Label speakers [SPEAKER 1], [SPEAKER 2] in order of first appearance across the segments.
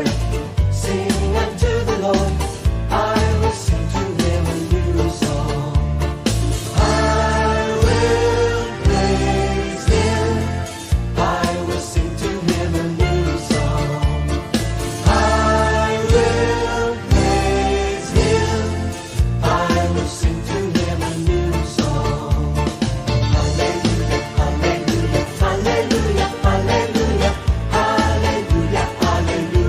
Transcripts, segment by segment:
[SPEAKER 1] breath. Sing unto the Lord, I will sing to him a new song. I will praise him, I will sing to him a new song. I will praise him, I will sing to him a new song. Hallelujah, hallelujah, hallelujah, hallelujah, hallelujah, hallelujah.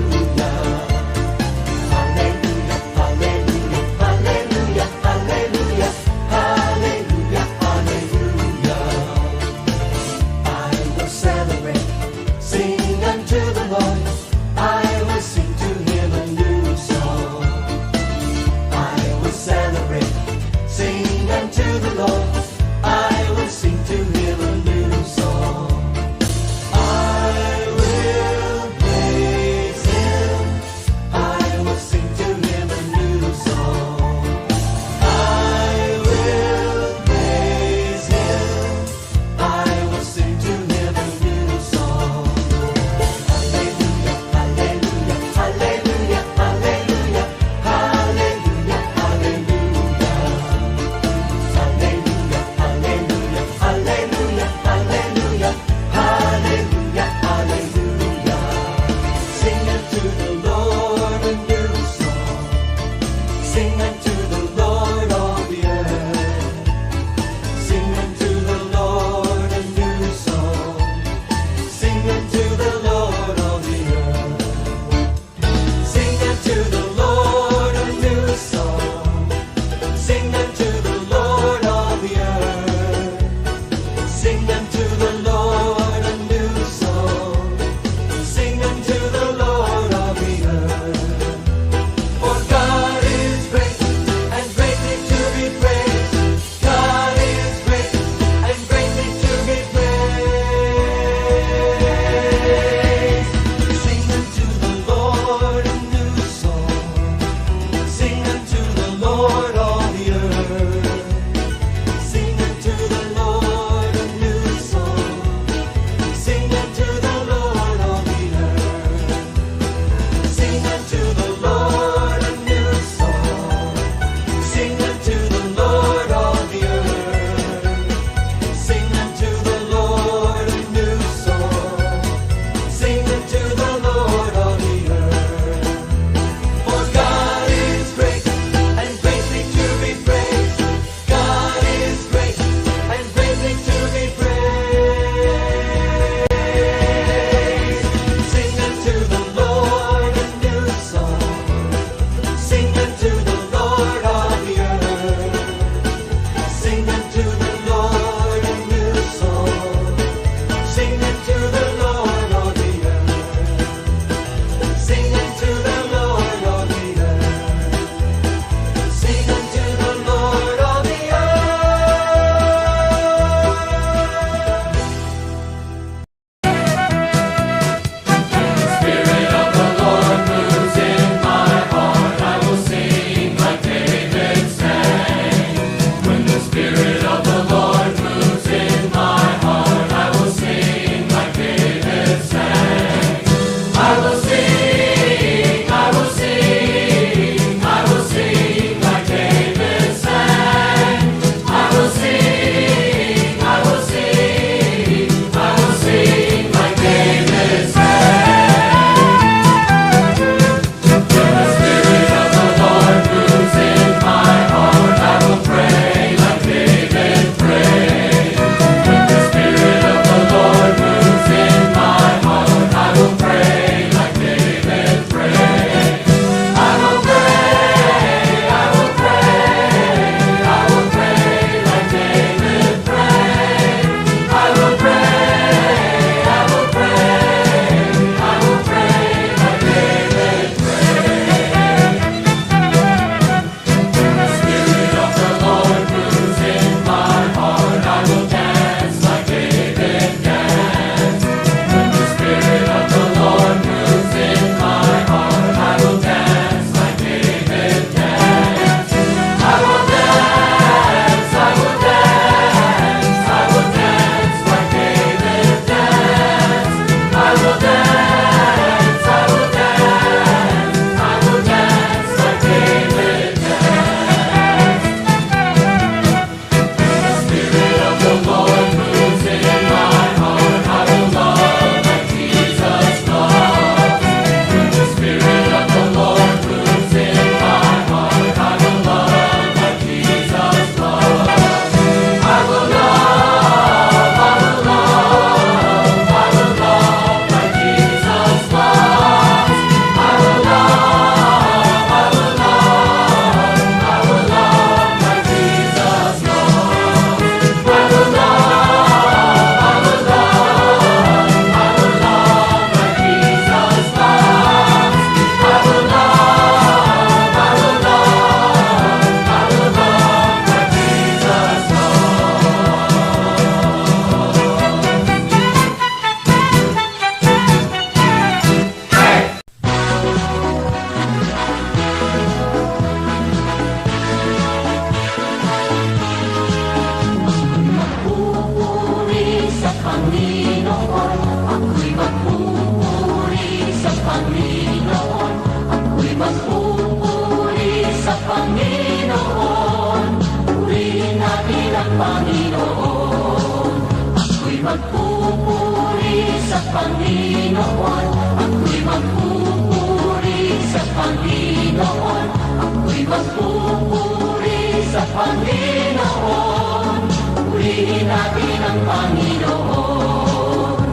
[SPEAKER 1] Panginoon. Ako'y magpupuri sa Panginoon. Ako'y magpupuri sa Panginoon. Purihin natin ang Panginoon.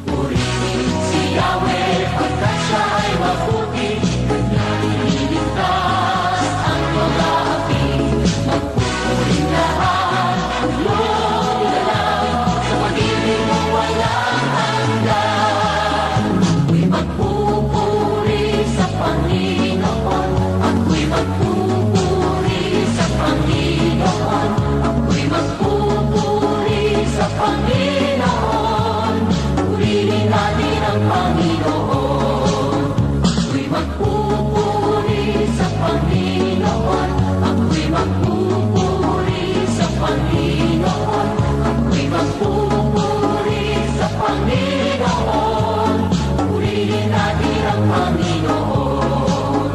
[SPEAKER 1] Purihin si Yahweh pagkat siya ay mabuti. Kanya iniligtas ang mga api. Magpupuring lahat ang iyong nilalang. Sa pag-ibig mo walang hanggan. Ako'y magpupuri sa Panginoon. Ako'y magpupuri sa Panginoon. Ako'y magpupuri sa Panginoon. Purihin natin ang Panginoon. Ako'y magpupuri sa Panginoon. Ako'y magpupuri sa Panginoon. Ako'y magpupuri sa Panginoon. Purihin natin ang Panginoon.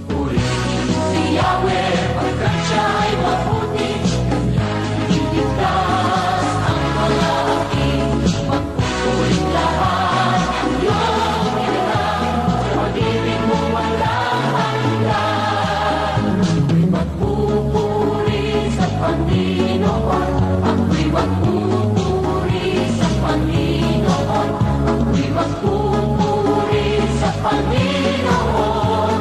[SPEAKER 1] Purihin si Yahweh pagkat siya ay mabuti. Kanya iniligtas ang mga api. Magpupuring lahat ang iyong nilalang. Sa pag-ibig mo walang hanggan. Ako'y magpupuri sa Panginoon. Ako'y magpupuri sa Panginoon. Ako'y magpupuri sa Panginoon.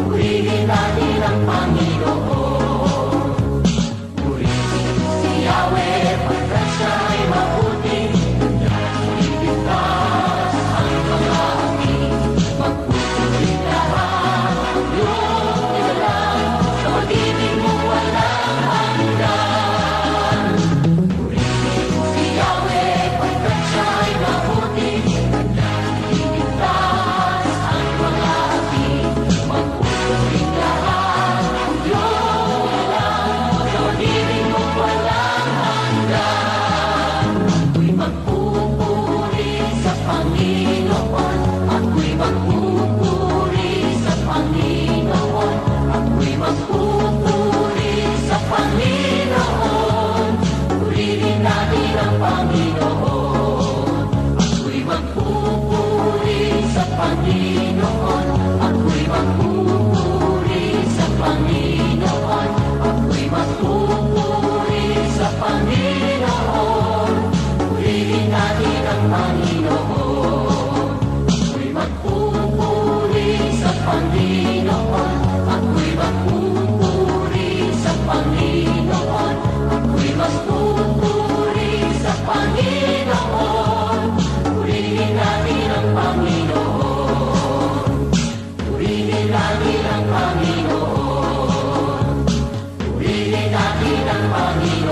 [SPEAKER 1] Purihin natin ang Panginoon. Purihin si Yahweh pagkat siya ay mabuti. Kanya iniligtas ang mga api. Magpupuring lahat ang iyong nilalang. Sa pag-ibig mo walang hanggan. Purihin si Yahweh pagkat siya ay mabuti. Kanya iniligtas ang mga api. Magpupuring lahat ang iyong nilalang. Sa pag-ibig mo walang hanggan. Ako'y magpupuri sa Panginoon. Ako'y magpupuri sa Panginoon. Ako'y magpupuri sa Panginoon. Purihin natin ang Panginoon. Ako'y magpupuri sa Panginoon. Ako'y magpupuri sa Panginoon. Ako'y magpupuri sa Panginoon. Purihin natin ang Panginoon. Ako'y magpupuri sa Panginoon. Ako'y magpupuri sa Panginoon. Ako'y magpupuri sa Panginoon. Purihin natin ang Panginoon. Purihin natin ang Panginoon. Purihin natin ang Panginoon.